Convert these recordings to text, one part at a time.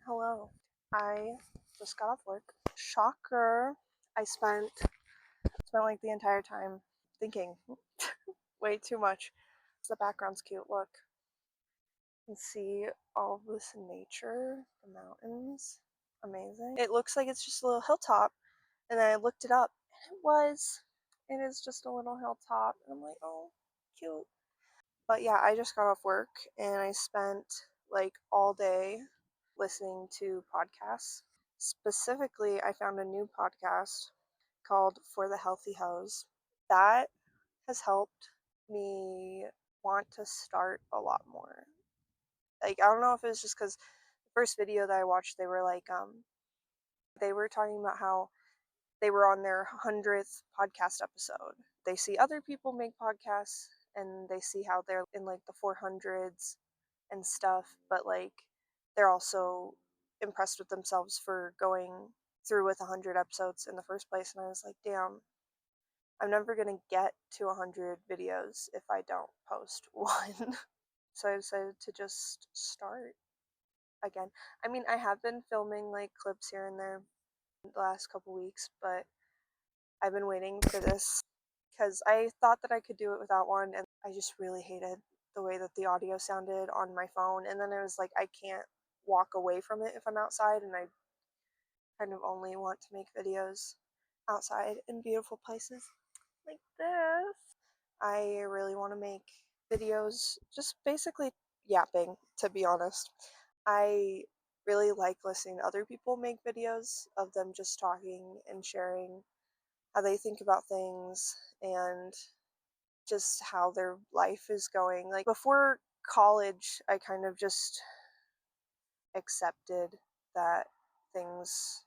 Hello. I just got off work. Shocker. I spent like the entire time thinking way too much. The background's cute. Look. You can see all of this nature, the mountains. Amazing. It looks like it's just a little hilltop. And then I looked it up. And it is just a little hilltop. And I'm like, oh, cute. But yeah, I just got off work and I spent like all day listening to podcasts. Specifically, I found a new podcast called For the Healthy Hose. That has helped me want to start a lot more. Like, I don't know if it was just because the first video that I watched, they were talking about how they were on their 100th podcast episode. They see other people make podcasts and they see how they're in like the 400s and stuff, but like they're also impressed with themselves for going through with 100 episodes in the first place. And I was like, damn, I'm never gonna get to 100 videos if I don't post one. So I decided to just start again. I mean, I have been filming like clips here and there the last couple weeks, but I've been waiting for this because I thought that I could do it without one, and I just really hated the way that the audio sounded on my phone. And then it was like, I can't walk away from it if I'm outside, and I kind of only want to make videos outside in beautiful places like this. I really want to make videos just basically yapping, to be honest. I really like listening to other people make videos of them just talking and sharing how they think about things and just how their life is going. Like before college, I kind of just accepted that things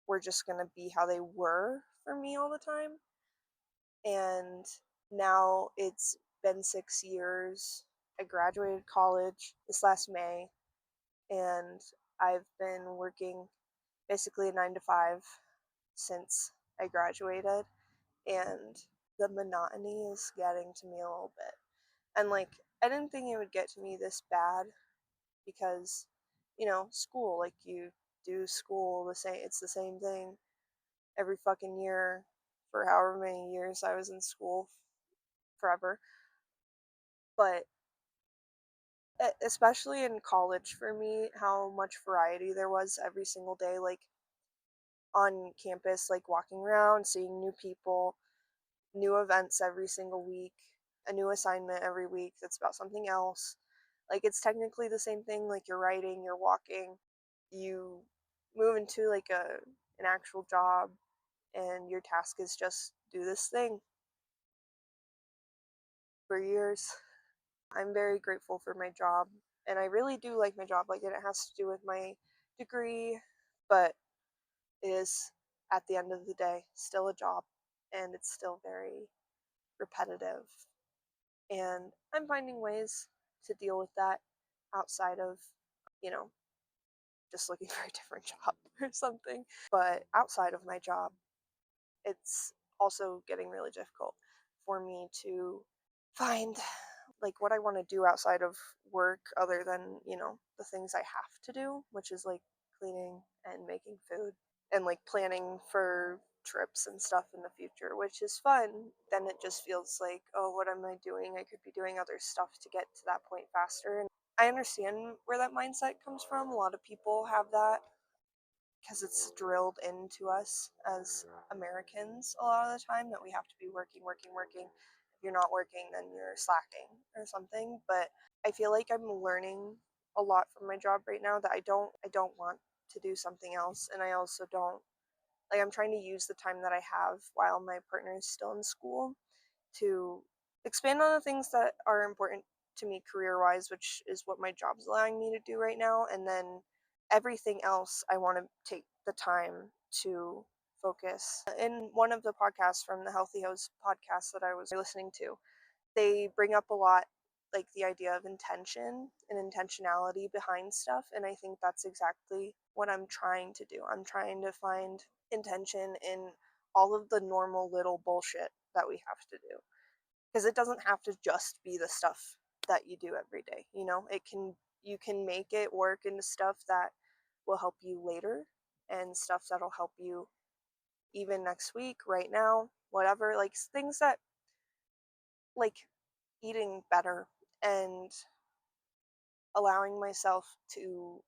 were just going to be how they were for me all the time. And now it's been 6 years. I graduated college this last May, and I've been working basically a 9 to 5 since I graduated. And the monotony is getting to me a little bit. And like, I didn't think it would get to me this bad because, school, like you do school it's the same thing every fucking year for however many years I was in school, forever. But especially in college for me, how much variety there was every single day, like on campus, like walking around, seeing new people, new events every single week, a new assignment every week that's about something else. Like it's technically the same thing, like you're writing, you're walking, you move into like an actual job and your task is just do this thing for years. I'm very grateful for my job and I really do like my job. Like it has to do with my degree, but it is at the end of the day still a job and it's still very repetitive. And I'm finding ways to deal with that outside of, you know, just looking for a different job or something. But outside of my job, it's also getting really difficult for me to find like what I want to do outside of work other than, the things I have to do, which is like cleaning and making food and like planning for trips and stuff in the future, which is fun. Then it just feels like, oh, what am I doing? I could be doing other stuff to get to that point faster. And I understand where that mindset comes from. A lot of people have that because it's drilled into us as Americans a lot of the time that we have to be working, working, working. If you're not working, then you're slacking or something. But I feel like I'm learning a lot from my job right now that I don't want to do something else, and I also don't like I'm trying to use the time that I have while my partner is still in school to expand on the things that are important to me career wise, which is what my job's allowing me to do right now. And then everything else, I want to take the time to focus. In one of the podcasts from the Healthy Host podcast that I was listening to, they bring up a lot like the idea of intention and intentionality behind stuff. And I think that's exactly what I'm trying to do. I'm trying to find intention in all of the normal little bullshit that we have to do, because it doesn't have to just be the stuff that you do every day. You can make it work into stuff that will help you later and stuff that'll help you even next week, right now, whatever, like things that like eating better and allowing myself to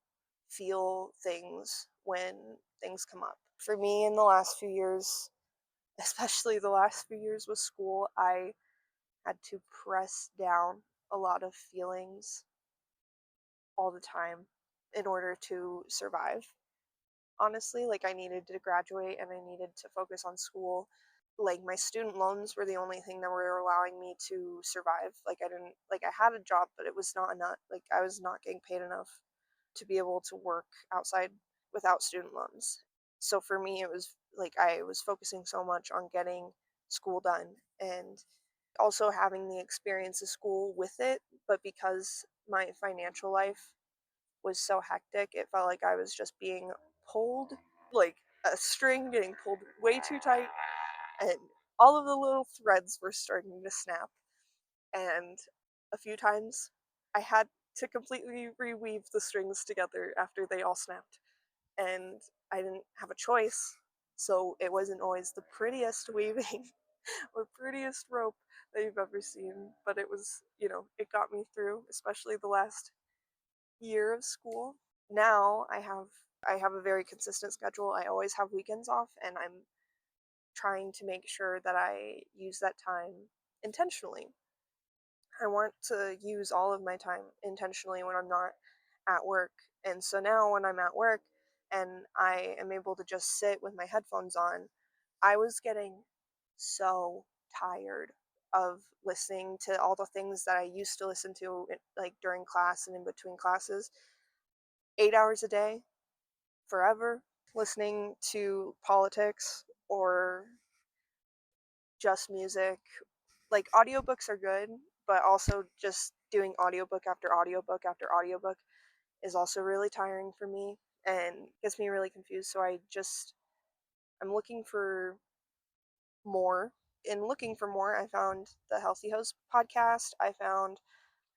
feel things when things come up. For me, in the last few years, especially the last few years with school, I had to press down a lot of feelings all the time in order to survive. Honestly, like I needed to graduate and I needed to focus on school. Like my student loans were the only thing that were allowing me to survive. Like I didn't like I had a job, but it was not enough. Like I was not getting paid enough to be able to work outside without student loans. So for me it was like I was focusing so much on getting school done and also having the experience of school with it, but because my financial life was so hectic, it felt like I was just being pulled like a string getting pulled way too tight, and all of the little threads were starting to snap. And a few times I had to completely reweave the strings together after they all snapped. And I didn't have a choice, so it wasn't always the prettiest weaving or prettiest rope that you've ever seen, but it was, it got me through, especially the last year of school. Now I have a very consistent schedule. I always have weekends off and I'm trying to make sure that I use that time intentionally. I want to use all of my time intentionally when I'm not at work. And so now when I'm at work and I am able to just sit with my headphones on, I was getting so tired of listening to all the things that I used to listen to like during class and in between classes. 8 hours a day, forever, listening to politics or just music. Like audiobooks are good, but also just doing audiobook after audiobook after audiobook is also really tiring for me and gets me really confused. So I'm looking for more. In looking for more, I found the Healthy Host podcast. I found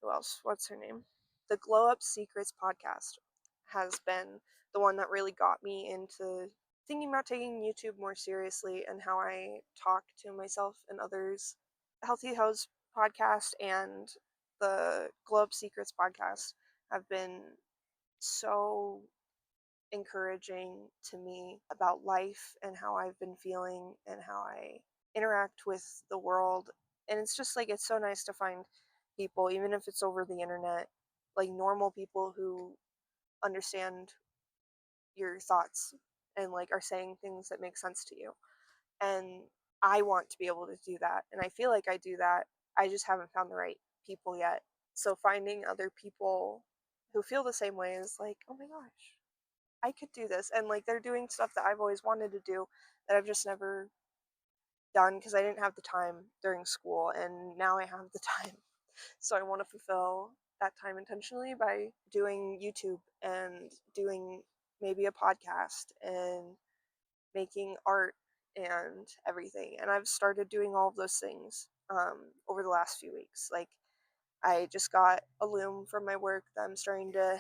who else? What's her name? The Glow Up Secrets podcast has been the one that really got me into thinking about taking YouTube more seriously and how I talk to myself and others. Healthy House podcast and the Glow Up Secrets podcast have been so encouraging to me about life and how I've been feeling and how I interact with the world. And it's just like, it's so nice to find people, even if it's over the internet, like normal people who understand your thoughts and like are saying things that make sense to you. And I want to be able to do that. And I feel like I do that. I just haven't found the right people yet. So finding other people who feel the same way is like, oh my gosh, I could do this. And like they're doing stuff that I've always wanted to do that I've just never done because I didn't have the time during school. And now I have the time. So I want to fulfill that time intentionally by doing YouTube and doing maybe a podcast and making art and everything. And I've started doing all of those things over the last few weeks. Like I just got a loom from my work that I'm starting to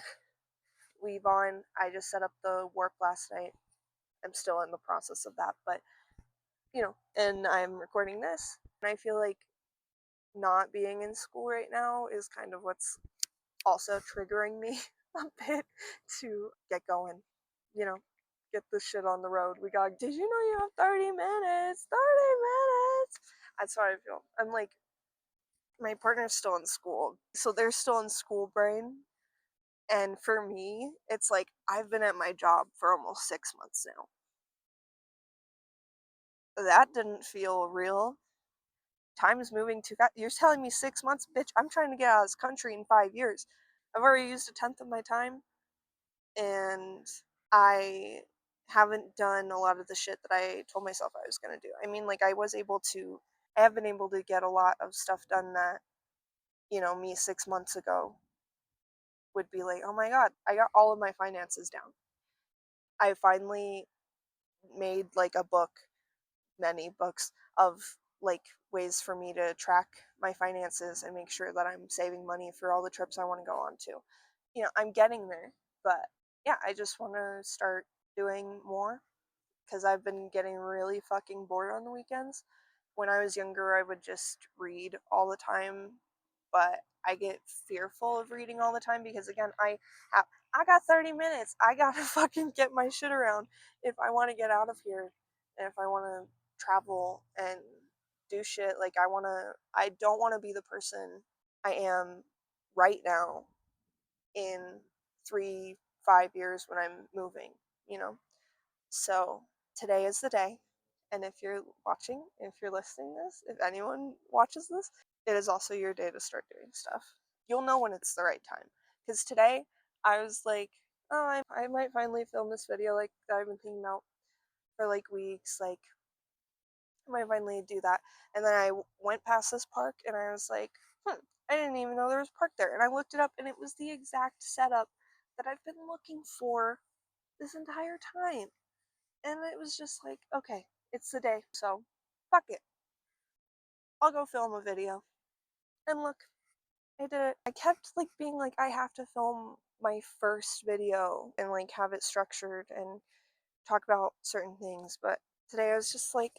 weave on. I just set up the warp last night. I'm still in the process of that, but and I'm recording this. And I feel like not being in school right now is kind of what's also triggering me a bit to get going, you know, get this shit on the road. Did you know you have 30 minutes? 30 minutes! That's how I feel. I'm like, my partner's still in school, so they're still in school brain. And for me, it's like, I've been at my job for almost 6 months now. That didn't feel real. Time is moving too fast. You're telling me 6 months? Bitch, I'm trying to get out of this country in 5 years. I've already used a tenth of my time, and I haven't done a lot of the shit that I told myself I was going to do. I mean, like, I have been able to get a lot of stuff done that, me 6 months ago would be like, oh my God, I got all of my finances down. I finally made like a book, many books of like ways for me to track my finances and make sure that I'm saving money for all the trips I want to go on to. I'm getting there, but yeah, I just want to start doing more because I've been getting really fucking bored on the weekends. When I was younger, I would just read all the time, but I get fearful of reading all the time because again, have, I got 30 minutes. I gotta fucking get my shit around if I want to get out of here and if I want to travel and do shit. Like I don't want to be the person I am right now in 3, 5 years when I'm moving, you know? So today is the day. And if you're watching, if you're listening to this, if anyone watches this, it is also your day to start doing stuff. You'll know when it's the right time. Because today I was like, oh, I might finally film this video like that I've been thinking about for like weeks. Like, I might finally do that. And then I went past this park and I was like, I didn't even know there was a park there. And I looked it up and it was the exact setup that I've been looking for this entire time. And it was just like, okay, it's the day, so fuck it. I'll go film a video. And look, I did it. I kept like being like, I have to film my first video and like have it structured and talk about certain things. But today I was just like,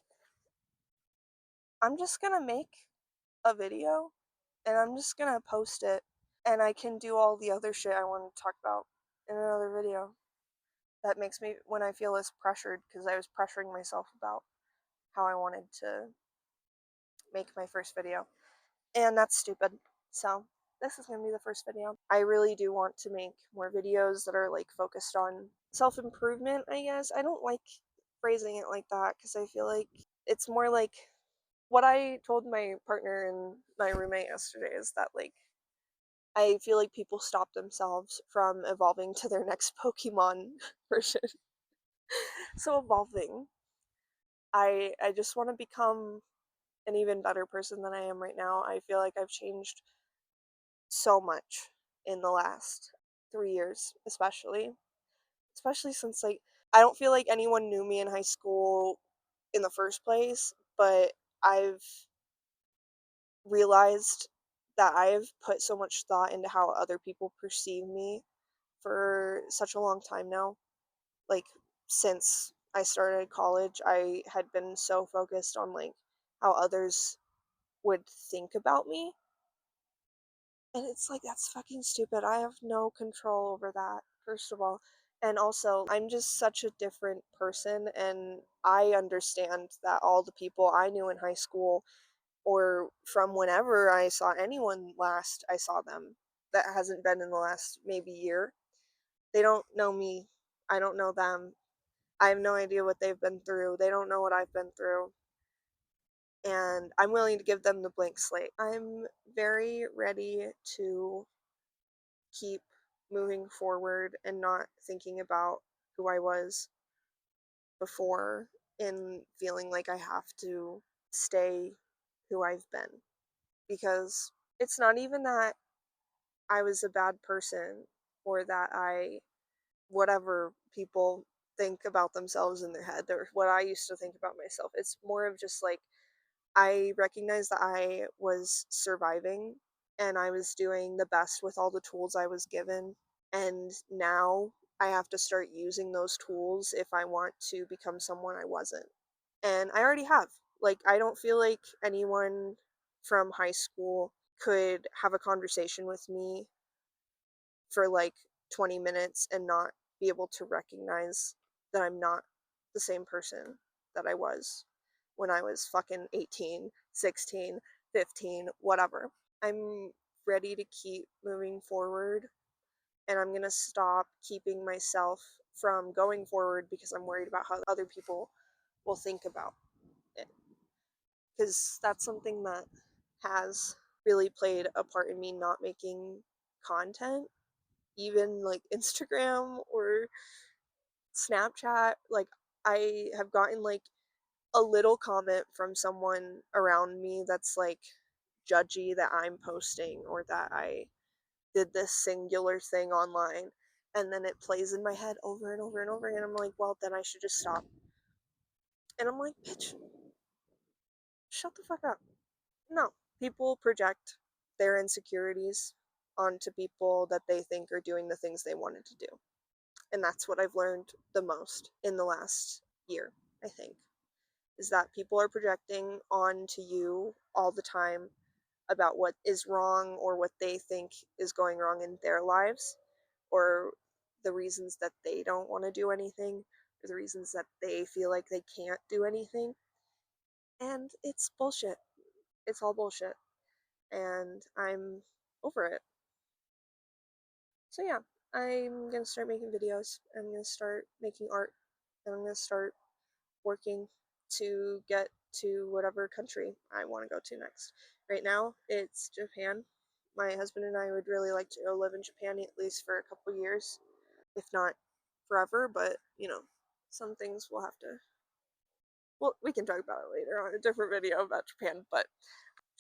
I'm just gonna make a video and I'm just gonna post it and I can do all the other shit I want to talk about in another video. That makes me, when I feel less pressured, because I was pressuring myself about how I wanted to make my first video. And that's stupid. So this is going to be the first video. I really do want to make more videos that are like focused on self-improvement, I guess. I don't like phrasing it like that because I feel like it's more like what I told my partner and my roommate yesterday is that like I feel like people stop themselves from evolving to their next Pokemon version. So evolving. I just want to become an even better person than I am right now. I feel like I've changed so much in the last 3 years, especially since like I don't feel like anyone knew me in high school in the first place, but I've realized that I've put so much thought into how other people perceive me for such a long time now. Like since I started college, I had been so focused on like how others would think about me. And it's like, that's fucking stupid. I have no control over that, first of all. And also, I'm just such a different person, and I understand that all the people I knew in high school or from whenever I saw anyone last I saw them, that hasn't been in the last maybe year, they don't know me. I don't know them. I have no idea what they've been through. They don't know what I've been through. And I'm willing to give them the blank slate. I'm very ready to keep moving forward and not thinking about who I was before and feeling like I have to stay who I've been. Because it's not even that I was a bad person or that whatever people think about themselves in their head or what I used to think about myself. It's more of just like I recognize that I was surviving and I was doing the best with all the tools I was given. And now I have to start using those tools if I want to become someone I wasn't. And I already have. Like, I don't feel like anyone from high school could have a conversation with me for like 20 minutes and not be able to recognize that I'm not the same person that I was when I was fucking 18, 16, 15, whatever. I'm ready to keep moving forward and I'm going to stop keeping myself from going forward because I'm worried about how other people will think about it. Because that's something that has really played a part in me not making content, even like Instagram or Snapchat. Like, I have gotten like a little comment from someone around me that's like judgy that I'm posting or that I did this singular thing online, and then it plays in my head over and over and over again. I'm like, well, then I should just stop. And I'm like, bitch, shut the fuck up. No. People project their insecurities onto people that they think are doing the things they wanted to do. And that's what I've learned the most in the last year, I think, is that people are projecting onto you all the time about what is wrong or what they think is going wrong in their lives, or the reasons that they don't want to do anything, or the reasons that they feel like they can't do anything. And it's bullshit. It's all bullshit. And I'm over it. So yeah, I'm gonna start making videos. I'm gonna start making art. And I'm gonna start working to get to whatever country I want to go to next. Right now, it's Japan. My husband and I would really like to go live in Japan at least for a couple years, if not forever, but some things we'll have to. Well, we can talk about it later on a different video about Japan, but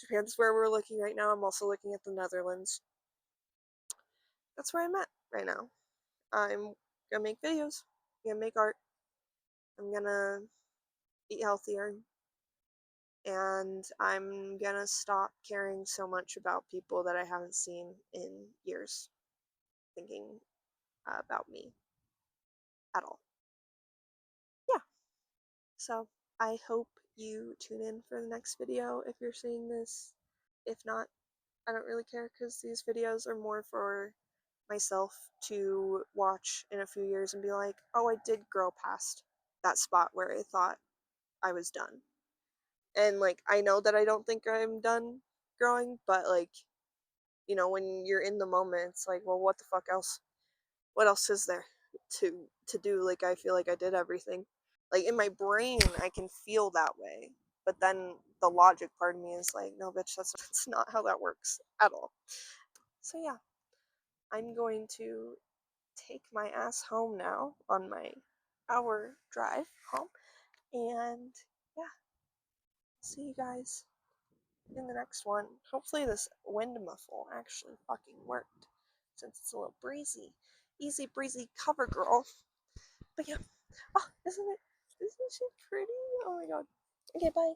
Japan's where we're looking right now. I'm also looking at the Netherlands. That's where I'm at right now. I'm gonna make videos, I'm gonna make art, I'm gonna eat healthier, and I'm gonna stop caring so much about people that I haven't seen in years thinking about me at all. Yeah, so I hope you tune in for the next video if you're seeing this. If not, I don't really care because these videos are more for myself to watch in a few years and be like, oh, I did grow past that spot where I thought I was done. And like, I know that I don't think I'm done growing, but like, when you're in the moment, it's like, well, what the fuck else? What else is there to do? Like, I feel like I did everything. Like in my brain, I can feel that way, but then the logic part of me is like, no, bitch, that's not how that works at all. So yeah, I'm going to take my ass home now on my hour drive home, and yeah, see you guys in the next one. Hopefully this wind muffle actually fucking worked, since it's a little breezy. Easy breezy cover girl. But yeah. Oh, isn't she pretty? Oh my god. Okay, bye.